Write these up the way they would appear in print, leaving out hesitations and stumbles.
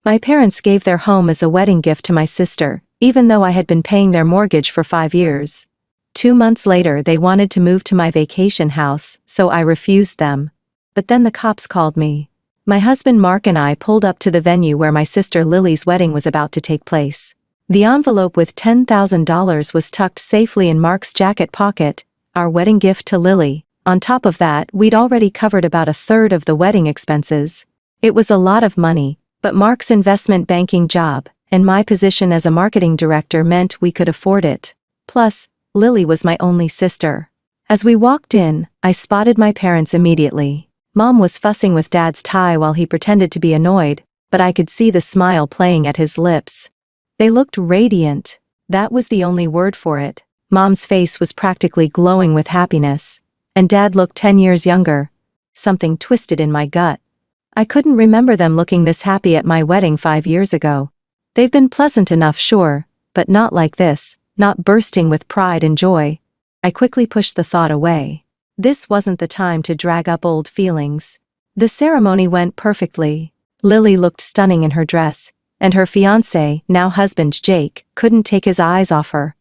My parents gave their home as a wedding gift to my sister, even though I had been paying their mortgage for 5 years. 2 months later they wanted to move to my vacation house, so I refused them. But then the cops called me. My husband Mark and I pulled up to the venue where my sister Lily's wedding was about to take place. The envelope with $10,000 was tucked safely in Mark's jacket pocket, our wedding gift to Lily. On top of that, we'd already covered about a third of the wedding expenses. It was a lot of money, but Mark's investment banking job and my position as a marketing director meant we could afford it. Plus, Lily was my only sister. As we walked in, I spotted my parents immediately. Mom was fussing with Dad's tie while he pretended to be annoyed, but I could see the smile playing at his lips. They looked radiant. That was the only word for it. Mom's face was practically glowing with happiness. And Dad looked 10 years younger. Something twisted in my gut. I couldn't remember them looking this happy at my wedding 5 years ago. They've been pleasant enough, sure, but not like this, not bursting with pride and joy. I quickly pushed the thought away. This wasn't the time to drag up old feelings. The ceremony went perfectly. Lily looked stunning in her dress, and her fiancé, now husband Jake, couldn't take his eyes off her.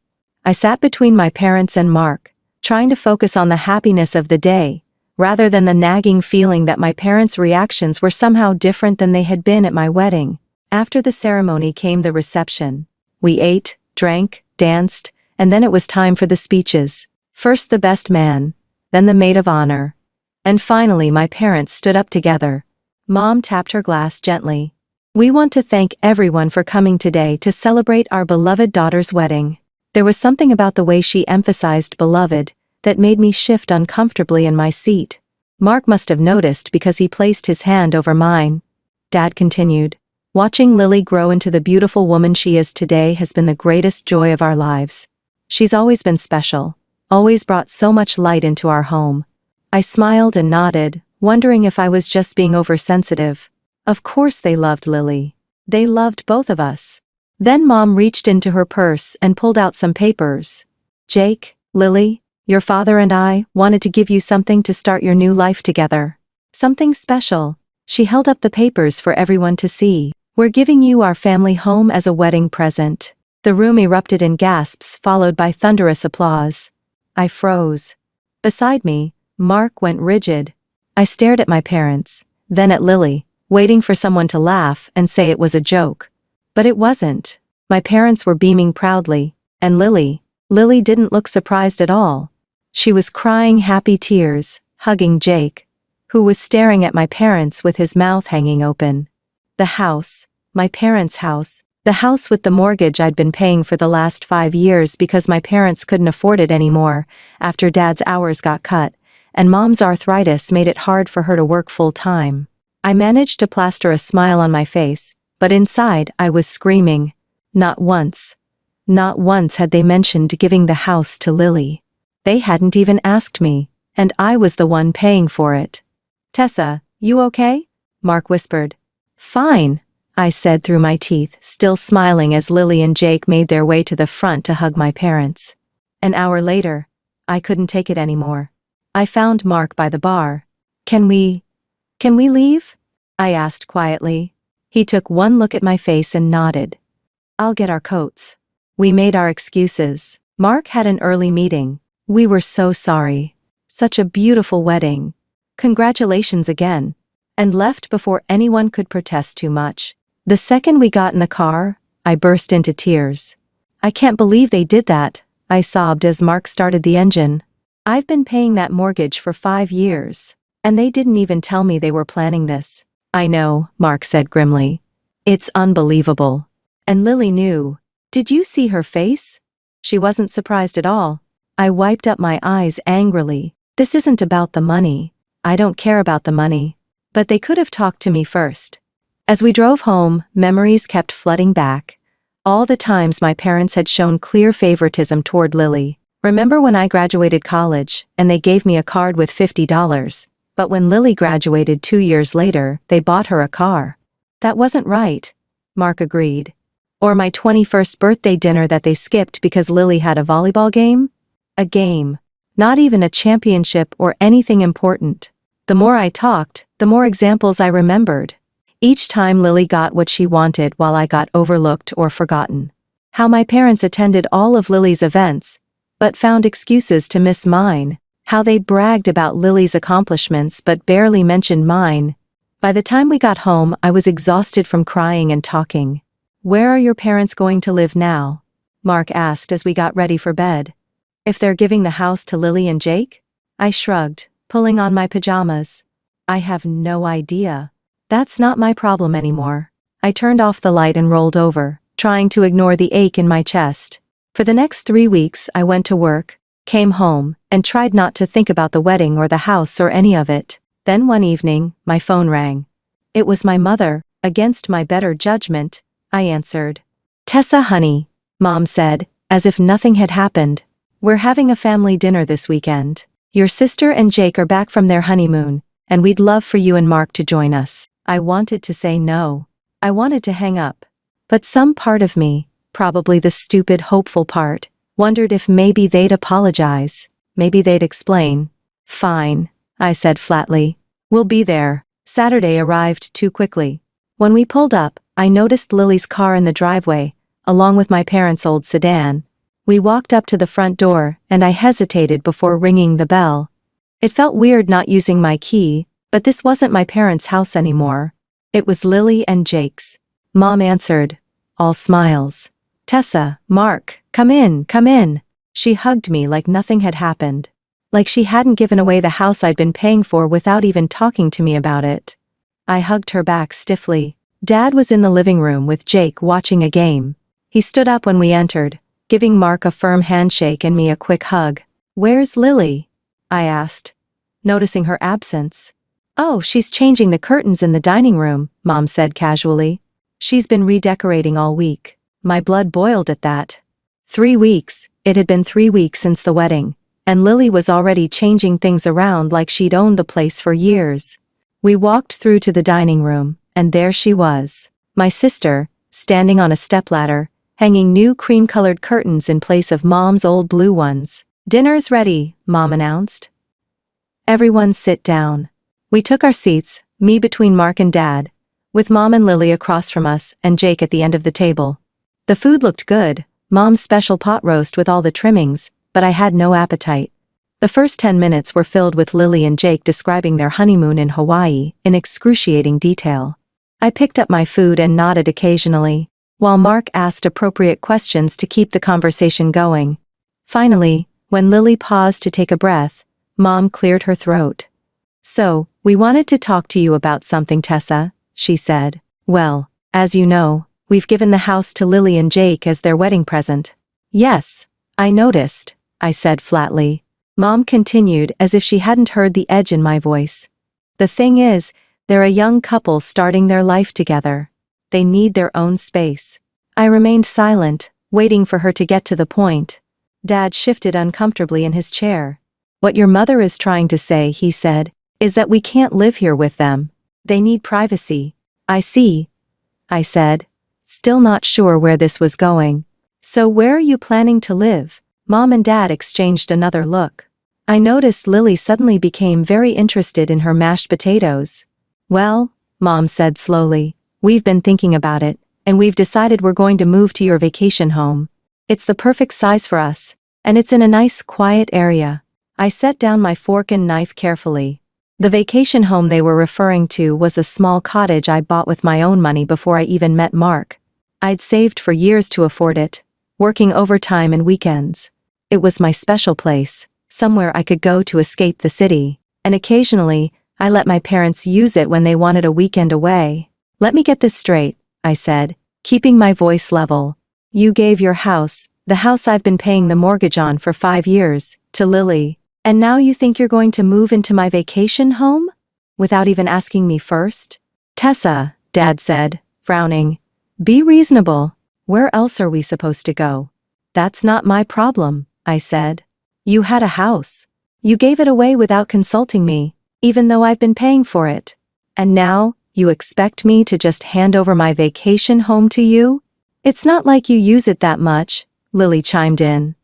I sat between my parents and Mark, trying to focus on the happiness of the day, rather than the nagging feeling that my parents' reactions were somehow different than they had been at my wedding. After the ceremony came the reception. We ate, drank, danced, and then it was time for the speeches. First the best man, then the maid of honor. And finally my parents stood up together. Mom tapped her glass gently. "We want to thank everyone for coming today to celebrate our beloved daughter's wedding." There was something about the way she emphasized beloved that made me shift uncomfortably in my seat. Mark must have noticed because he placed his hand over mine. Dad continued. "Watching Lily grow into the beautiful woman she is today has been the greatest joy of our lives. She's always been special, always brought so much light into our home." I smiled and nodded, wondering if I was just being oversensitive. Of course they loved Lily. They loved both of us. Then Mom reached into her purse and pulled out some papers. "Jake, Lily, your father and I wanted to give you something to start your new life together. Something special." She held up the papers for everyone to see. "We're giving you our family home as a wedding present." The room erupted in gasps followed by thunderous applause. I froze. Beside me, Mark went rigid. I stared at my parents, then at Lily, waiting for someone to laugh and say it was a joke. But it wasn't. My parents were beaming proudly, and Lily didn't look surprised at all. She was crying happy tears, hugging Jake, who was staring at my parents with his mouth hanging open. The house, my parents' house, the house with the mortgage I'd been paying for the last 5 years because my parents couldn't afford it anymore after Dad's hours got cut, and Mom's arthritis made it hard for her to work full-time. I managed to plaster a smile on my face, but inside I was screaming. Not once had they mentioned giving the house to Lily. They hadn't even asked me, and I was the one paying for it. "Tessa, you okay?" Mark whispered. "Fine," I said through my teeth, still smiling as Lily and Jake made their way to the front to hug my parents. An hour later, I couldn't take it anymore. I found Mark by the bar. Can we leave?" I asked quietly. He took one look at my face and nodded. "I'll get our coats." We made our excuses. Mark had an early meeting. We were so sorry. Such a beautiful wedding. Congratulations again. And left before anyone could protest too much. The second we got in the car, I burst into tears. "I can't believe they did that," I sobbed as Mark started the engine. "I've been paying that mortgage for 5 years. And they didn't even tell me they were planning this." "I know," Mark said grimly. "It's unbelievable." And Lily knew. Did you see her face? She wasn't surprised at all. I wiped up my eyes angrily. This isn't about the money. I don't care about the money. But they could have talked to me first. As we drove home, memories kept flooding back. All the times my parents had shown clear favoritism toward Lily. Remember when I graduated college, and they gave me a card with $50, but when Lily graduated 2 years later, they bought her a car. That wasn't right. Mark agreed. Or my 21st birthday dinner that they skipped because Lily had a volleyball game? A game. Not even a championship or anything important. The more I talked, the more examples I remembered. Each time Lily got what she wanted while I got overlooked or forgotten. How my parents attended all of Lily's events, but found excuses to miss mine. How they bragged about Lily's accomplishments but barely mentioned mine. By the time we got home, I was exhausted from crying and talking. "Where are your parents going to live now?" Mark asked as we got ready for bed. "If they're giving the house to Lily and Jake?" I shrugged, pulling on my pajamas. "I have no idea. That's not my problem anymore." I turned off the light and rolled over, trying to ignore the ache in my chest. For the next 3 weeks, I went to work, came home, and tried not to think about the wedding or the house or any of it. Then one evening, my phone rang. It was my mother. Against my better judgment, I answered. "Tessa, honey," Mom said, as if nothing had happened. "We're having a family dinner this weekend. Your sister and Jake are back from their honeymoon, and we'd love for you and Mark to join us." I wanted to say no. I wanted to hang up. But some part of me, probably the stupid, hopeful part, wondered if maybe they'd apologize. Maybe they'd explain. "Fine," I said flatly. "We'll be there." Saturday arrived too quickly. When we pulled up, I noticed Lily's car in the driveway, along with my parents' old sedan. We walked up to the front door, and I hesitated before ringing the bell. It felt weird not using my key, but this wasn't my parents' house anymore. It was Lily and Jake's. Mom answered, all smiles. "Tessa, Mark, come in, come in." She hugged me like nothing had happened. Like she hadn't given away the house I'd been paying for without even talking to me about it. I hugged her back stiffly. Dad was in the living room with Jake watching a game. He stood up when we entered, giving Mark a firm handshake and me a quick hug. "Where's Lily?" I asked, noticing her absence. "Oh, she's changing the curtains in the dining room," Mom said casually. "She's been redecorating all week." My blood boiled at that. 3 weeks. It had been 3 weeks since the wedding, and Lily was already changing things around like she'd owned the place for years. We walked through to the dining room, and there she was, my sister, standing on a stepladder, hanging new cream-colored curtains in place of Mom's old blue ones. "Dinner's ready," Mom announced. "Everyone sit down." We took our seats, me between Mark and Dad, with Mom and Lily across from us and Jake at the end of the table. The food looked good, Mom's special pot roast with all the trimmings, but I had no appetite. The first 10 minutes were filled with Lily and Jake describing their honeymoon in Hawaii in excruciating detail. I picked up my food and nodded occasionally, while Mark asked appropriate questions to keep the conversation going. Finally, when Lily paused to take a breath, Mom cleared her throat. "So, we wanted to talk to you about something, Tessa," she said. "Well, as you know, we've given the house to Lily and Jake as their wedding present." "Yes, I noticed," I said flatly. Mom continued as if she hadn't heard the edge in my voice. "The thing is, they're a young couple starting their life together. They need their own space." I remained silent, waiting for her to get to the point. Dad shifted uncomfortably in his chair. "What your mother is trying to say," he said, "is that we can't live here with them. They need privacy." "I see," I said, still not sure where this was going. "So where are you planning to live?" Mom and Dad exchanged another look. I noticed Lily suddenly became very interested in her mashed potatoes. "Well," Mom said slowly, "we've been thinking about it, and we've decided we're going to move to your vacation home. It's the perfect size for us, and it's in a nice, quiet area." I set down my fork and knife carefully. The vacation home they were referring to was a small cottage I bought with my own money before I even met Mark. I'd saved for years to afford it, working overtime and weekends. It was my special place, somewhere I could go to escape the city, and occasionally, I let my parents use it when they wanted a weekend away. "Let me get this straight," I said, keeping my voice level. "You gave your house, the house I've been paying the mortgage on for 5 years, to Lily, and now you think you're going to move into my vacation home? Without even asking me first?" "Tessa," Dad said, frowning. "Be reasonable. Where else are we supposed to go?" "That's not my problem," I said. "You had a house. You gave it away without consulting me, even though I've been paying for it. And now, you expect me to just hand over my vacation home to you? It's not like you use it that much," Lily chimed in.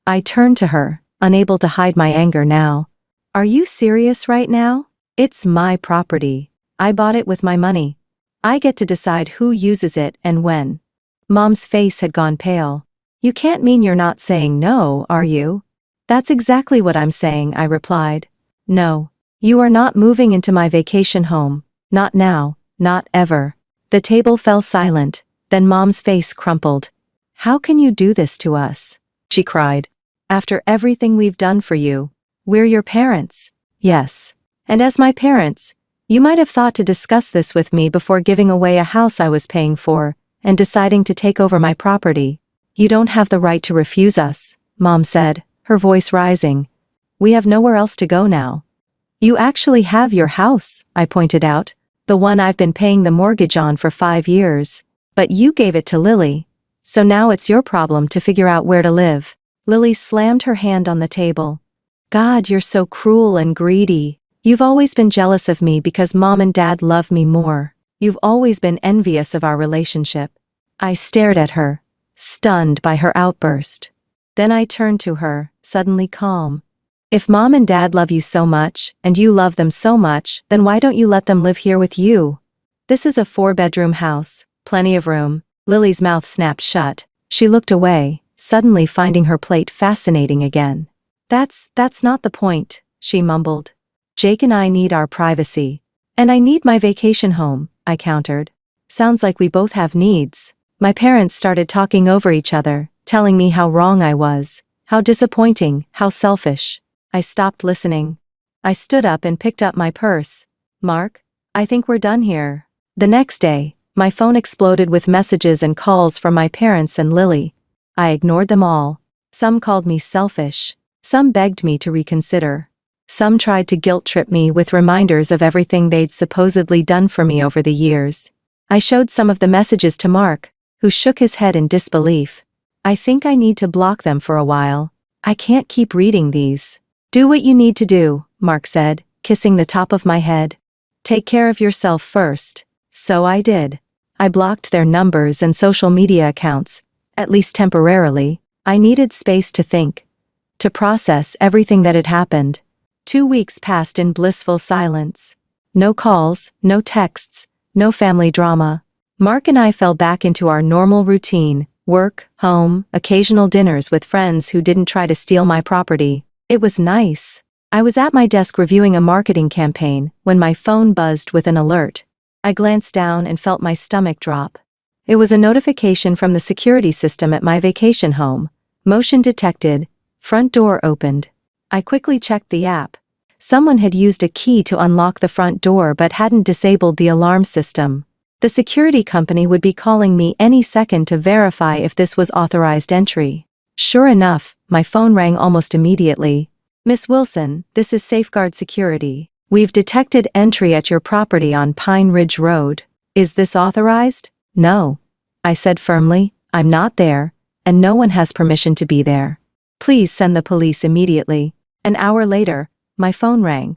I turned to her, unable to hide my anger now. "Are you serious right now? It's my property. I bought it with my money. I get to decide who uses it and when. Mom's face had gone pale. You can't mean you're not saying no, are you? That's exactly what I'm saying, I replied. No. You are not moving into my vacation home. Not now, not ever. The table fell silent, then Mom's face crumpled. How can you do this to us? She cried. After everything we've done for you. We're your parents. Yes. And as my parents, you might have thought to discuss this with me before giving away a house I was paying for, and deciding to take over my property. You don't have the right to refuse us, Mom said, her voice rising. We have nowhere else to go now. You actually have your house, I pointed out, the one I've been paying the mortgage on for 5 years. But you gave it to Lily. So now it's your problem to figure out where to live. Lily slammed her hand on the table. God, you're so cruel and greedy. You've always been jealous of me because Mom and Dad love me more. You've always been envious of our relationship. I stared at her, stunned by her outburst. Then I turned to her, suddenly calm. If Mom and Dad love you so much, and you love them so much, then why don't you let them live here with you? This is a 4-bedroom house, plenty of room. Lily's mouth snapped shut. She looked away, suddenly finding her plate fascinating again. That's not the point, she mumbled. Jake and I need our privacy. And I need my vacation home, I countered. Sounds like we both have needs. My parents started talking over each other, telling me how wrong I was, how disappointing, how selfish. I stopped listening. I stood up and picked up my purse. Mark, I think we're done here. The next day, my phone exploded with messages and calls from my parents and Lily. I ignored them all. Some called me selfish. Some begged me to reconsider. Some tried to guilt-trip me with reminders of everything they'd supposedly done for me over the years. I showed some of the messages to Mark, who shook his head in disbelief. I think I need to block them for a while. I can't keep reading these. Do what you need to do, Mark said, kissing the top of my head. Take care of yourself first. So I did. I blocked their numbers and social media accounts, at least temporarily. I needed space to think, to process everything that had happened. 2 weeks passed in blissful silence. No calls, no texts, no family drama. Mark and I fell back into our normal routine, work, home, occasional dinners with friends who didn't try to steal my property. It was nice. I was at my desk reviewing a marketing campaign when my phone buzzed with an alert. I glanced down and felt my stomach drop. It was a notification from the security system at my vacation home. Motion detected. Front door opened. I quickly checked the app. Someone had used a key to unlock the front door but hadn't disabled the alarm system. The security company would be calling me any second to verify if this was authorized entry. Sure enough, my phone rang almost immediately. Miss Wilson, this is Safeguard Security. We've detected entry at your property on Pine Ridge Road. Is this authorized? No. I said firmly, I'm not there, and no one has permission to be there. Please send the police immediately. An hour later, my phone rang.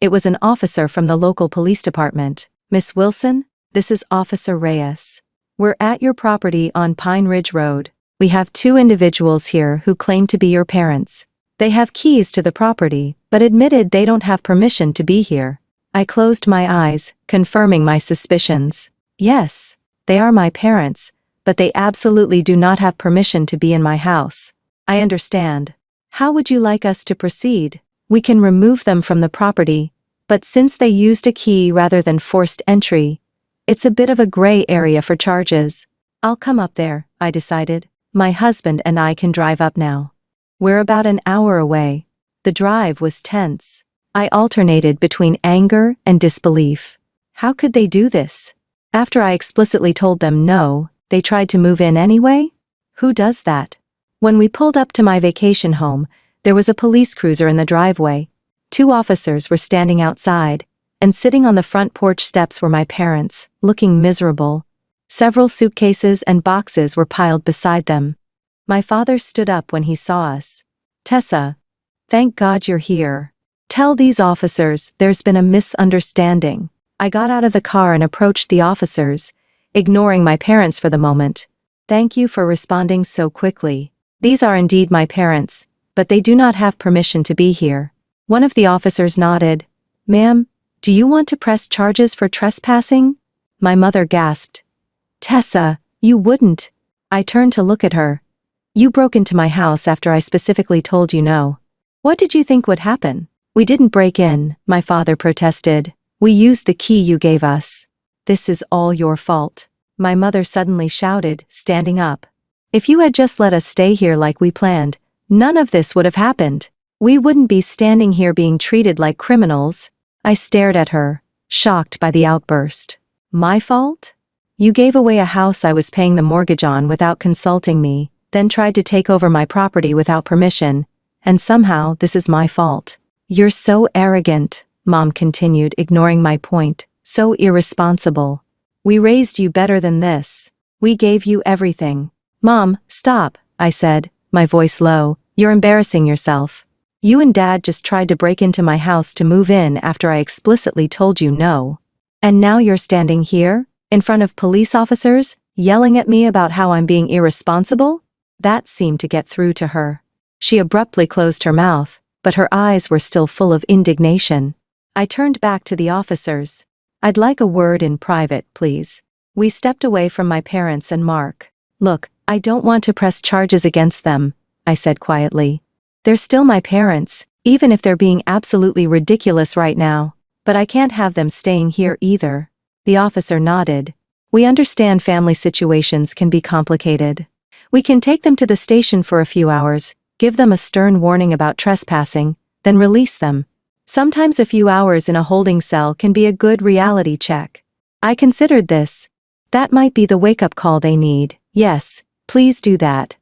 It was an officer from the local police department. Miss Wilson, this is Officer Reyes. We're at your property on Pine Ridge Road. We have 2 individuals here who claim to be your parents. They have keys to the property, but admitted they don't have permission to be here. I closed my eyes, confirming my suspicions. Yes, they are my parents, but they absolutely do not have permission to be in my house. I understand. How would you like us to proceed? We can remove them from the property, but since they used a key rather than forced entry, it's a bit of a gray area for charges. I'll come up there, I decided. My husband and I can drive up now. We're about an hour away. The drive was tense. I alternated between anger and disbelief. How could they do this? After I explicitly told them no, they tried to move in anyway? Who does that? When we pulled up to my vacation home, there was a police cruiser in the driveway. 2 officers were standing outside, and sitting on the front porch steps were my parents, looking miserable. Several suitcases and boxes were piled beside them. My father stood up when he saw us. Tessa, thank God you're here. Tell these officers there's been a misunderstanding. I got out of the car and approached the officers, ignoring my parents for the moment. Thank you for responding so quickly. These are indeed my parents, but they do not have permission to be here. One of the officers nodded. Ma'am, do you want to press charges for trespassing? My mother gasped. Tessa, you wouldn't. I turned to look at her. You broke into my house after I specifically told you no. What did you think would happen? We didn't break in, my father protested. We used the key you gave us. This is all your fault. My mother suddenly shouted, standing up. If you had just let us stay here like we planned, none of this would have happened. We wouldn't be standing here being treated like criminals. I stared at her, shocked by the outburst. My fault? You gave away a house I was paying the mortgage on without consulting me, then tried to take over my property without permission, and somehow this is my fault. You're so arrogant, Mom continued, ignoring my point. So irresponsible. We raised you better than this. We gave you everything. Mom, stop, I said, my voice low. You're embarrassing yourself. You and Dad just tried to break into my house to move in after I explicitly told you no. And now you're standing here, in front of police officers, yelling at me about how I'm being irresponsible? That seemed to get through to her. She abruptly closed her mouth, but her eyes were still full of indignation. I turned back to the officers. I'd like a word in private, please. We stepped away from my parents and Mark. Look, I don't want to press charges against them, I said quietly. They're still my parents, even if they're being absolutely ridiculous right now. But I can't have them staying here either. The officer nodded. We understand family situations can be complicated. We can take them to the station for a few hours, give them a stern warning about trespassing, then release them. Sometimes a few hours in a holding cell can be a good reality check. I considered this. That might be the wake-up call they need. Yes, please do that.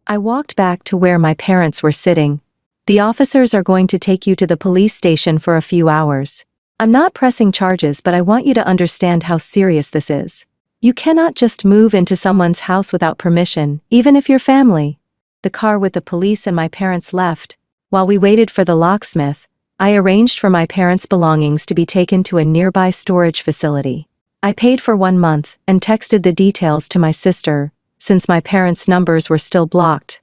I walked back to where my parents were sitting. The officers are going to take you to the police station for a few hours. I'm not pressing charges, but I want you to understand how serious this is. You cannot just move into someone's house without permission, even if you're family. The car with the police and my parents left. While we waited for the locksmith, I arranged for my parents' belongings to be taken to a nearby storage facility. I paid for 1 month and texted the details to my sister, since my parents' numbers were still blocked.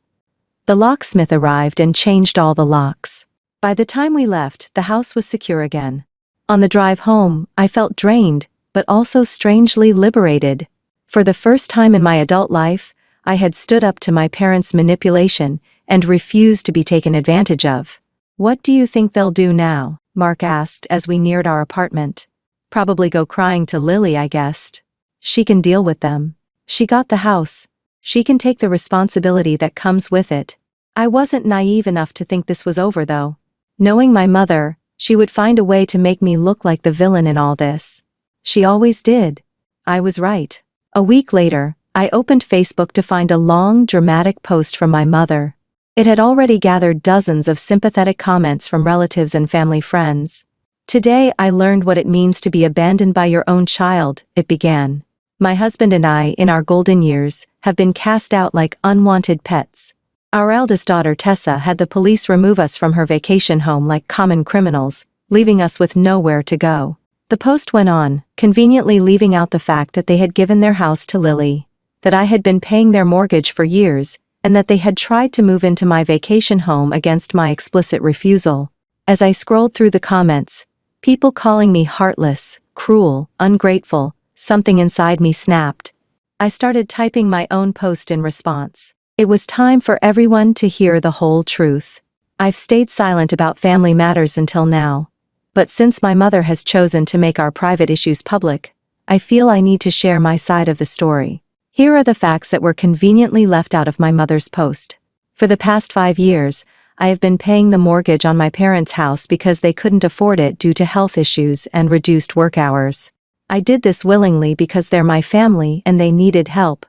The locksmith arrived and changed all the locks. By the time we left, the house was secure again. On the drive home, I felt drained, but also strangely liberated. For the first time in my adult life, I had stood up to my parents' manipulation and refused to be taken advantage of. What do you think they'll do now? Mark asked as we neared our apartment. Probably go crying to Lily, I guessed. She can deal with them. She got the house. She can take the responsibility that comes with it. I wasn't naive enough to think this was over though. Knowing my mother, she would find a way to make me look like the villain in all this. She always did. I was right. A week later, I opened Facebook to find a long, dramatic post from my mother. It had already gathered dozens of sympathetic comments from relatives and family friends. Today I learned what it means to be abandoned by your own child, it began. My husband and I, in our golden years, have been cast out like unwanted pets. Our eldest daughter Tessa had the police remove us from her vacation home like common criminals, leaving us with nowhere to go. The post went on, conveniently leaving out the fact that they had given their house to Lily, that I had been paying their mortgage for years, and that they had tried to move into my vacation home against my explicit refusal. As I scrolled through the comments, people calling me heartless, cruel, ungrateful, something inside me snapped. I started typing my own post in response. It was time for everyone to hear the whole truth. I've stayed silent about family matters until now. But since my mother has chosen to make our private issues public, I feel I need to share my side of the story. Here are the facts that were conveniently left out of my mother's post. For the past 5 years, I have been paying the mortgage on my parents' house because they couldn't afford it due to health issues and reduced work hours. I did this willingly because they're my family and they needed help.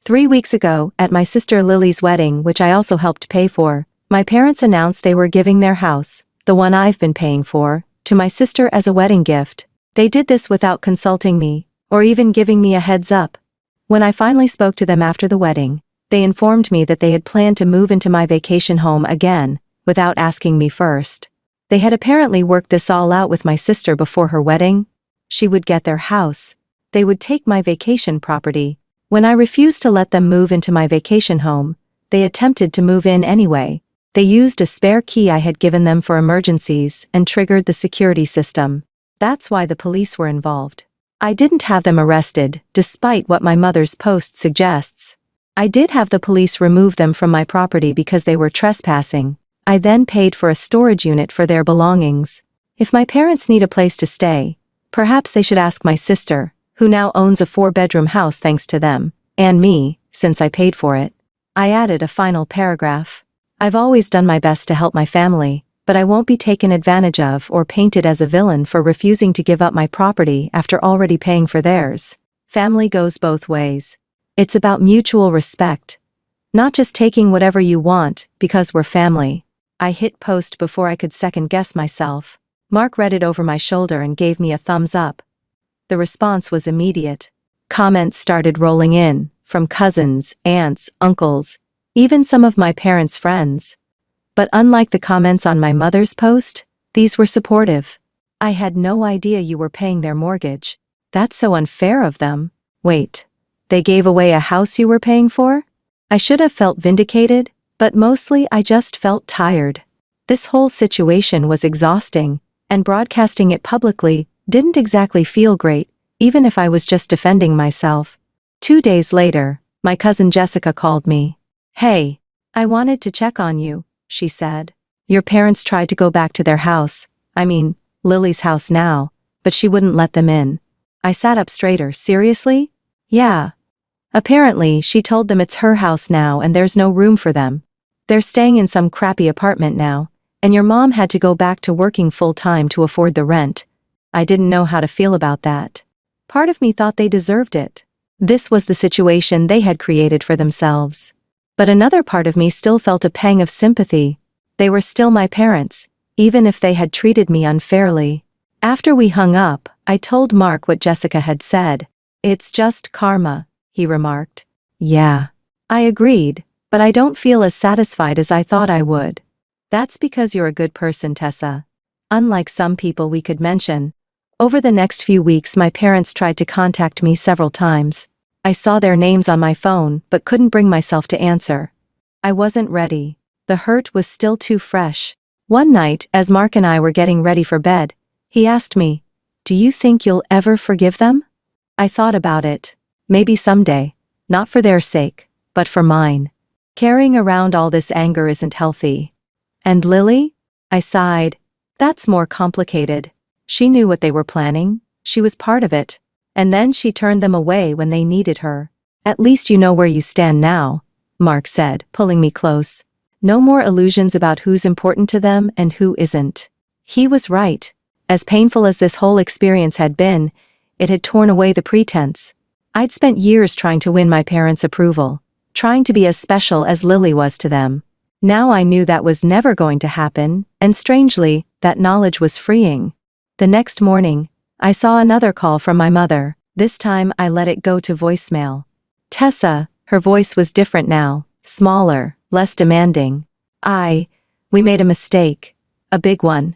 3 weeks ago, at my sister Lily's wedding, which I also helped pay for, my parents announced they were giving their house, the one I've been paying for, to my sister as a wedding gift. They did this without consulting me, or even giving me a heads up. When I finally spoke to them after the wedding, they informed me that they had planned to move into my vacation home again, without asking me first. They had apparently worked this all out with my sister before her wedding. She would get their house. They would take my vacation property. When I refused to let them move into my vacation home, they attempted to move in anyway. They used a spare key I had given them for emergencies and triggered the security system. That's why the police were involved. I didn't have them arrested, despite what my mother's post suggests. I did have the police remove them from my property because they were trespassing. I then paid for a storage unit for their belongings. If my parents need a place to stay, perhaps they should ask my sister, who now owns a 4-bedroom house thanks to them, and me, since I paid for it. I added a final paragraph. I've always done my best to help my family, but I won't be taken advantage of or painted as a villain for refusing to give up my property after already paying for theirs. Family goes both ways. It's about mutual respect. Not just taking whatever you want because we're family. I hit post before I could second guess myself. Mark read it over my shoulder and gave me a thumbs up. The response was immediate. Comments started rolling in, from cousins, aunts, uncles, even some of my parents' friends. But unlike the comments on my mother's post, these were supportive. I had no idea you were paying their mortgage. That's so unfair of them. Wait, they gave away a house you were paying for? I should have felt vindicated, but mostly I just felt tired. This whole situation was exhausting, and broadcasting it publicly didn't exactly feel great, even if I was just defending myself. 2 days later, my cousin Jessica called me. "Hey, I wanted to check on you," she said. "Your parents tried to go back to their house, Lily's house now, but she wouldn't let them in." I sat up straighter. "Seriously?" "Yeah. Apparently, she told them it's her house now and there's no room for them. They're staying in some crappy apartment now, and your mom had to go back to working full-time to afford the rent." I didn't know how to feel about that. Part of me thought they deserved it. This was the situation they had created for themselves. But another part of me still felt a pang of sympathy. They were still my parents, even if they had treated me unfairly. After we hung up, I told Mark what Jessica had said. "It's just karma," he remarked. "Yeah." I agreed, but I don't feel as satisfied as I thought I would. "That's because you're a good person, Tessa. Unlike some people we could mention." Over the next few weeks my parents tried to contact me several times. I saw their names on my phone but couldn't bring myself to answer. I wasn't ready. The hurt was still too fresh. One night, as Mark and I were getting ready for bed, he asked me, "Do you think you'll ever forgive them?" I thought about it. Maybe someday. Not for their sake, but for mine. Carrying around all this anger isn't healthy. "And Lily?" I sighed. "That's more complicated. She knew what they were planning. She was part of it. And then she turned them away when they needed her." "At least you know where you stand now," Mark said, pulling me close. "No more illusions about who's important to them and who isn't." He was right. As painful as this whole experience had been, it had torn away the pretense. I'd spent years trying to win my parents' approval, trying to be as special as Lily was to them. Now I knew that was never going to happen, and strangely, that knowledge was freeing. The next morning, I saw another call from my mother. This time I let it go to voicemail. "Tessa," her voice was different now, smaller, less demanding. We made a mistake. A big one.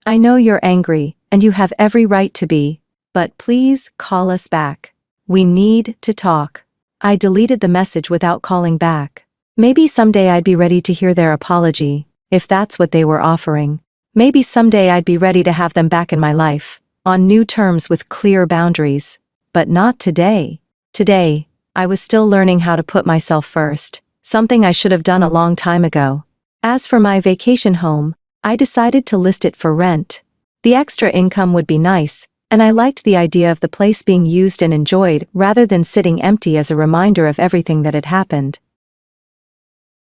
I know you're angry, and you have every right to be, but please call us back. We need to talk." I deleted the message without calling back. Maybe someday I'd be ready to hear their apology, if that's what they were offering. Maybe someday I'd be ready to have them back in my life, on new terms with clear boundaries. But not today. Today, I was still learning how to put myself first, something I should have done a long time ago. As for my vacation home, I decided to list it for rent. The extra income would be nice, and I liked the idea of the place being used and enjoyed rather than sitting empty as a reminder of everything that had happened.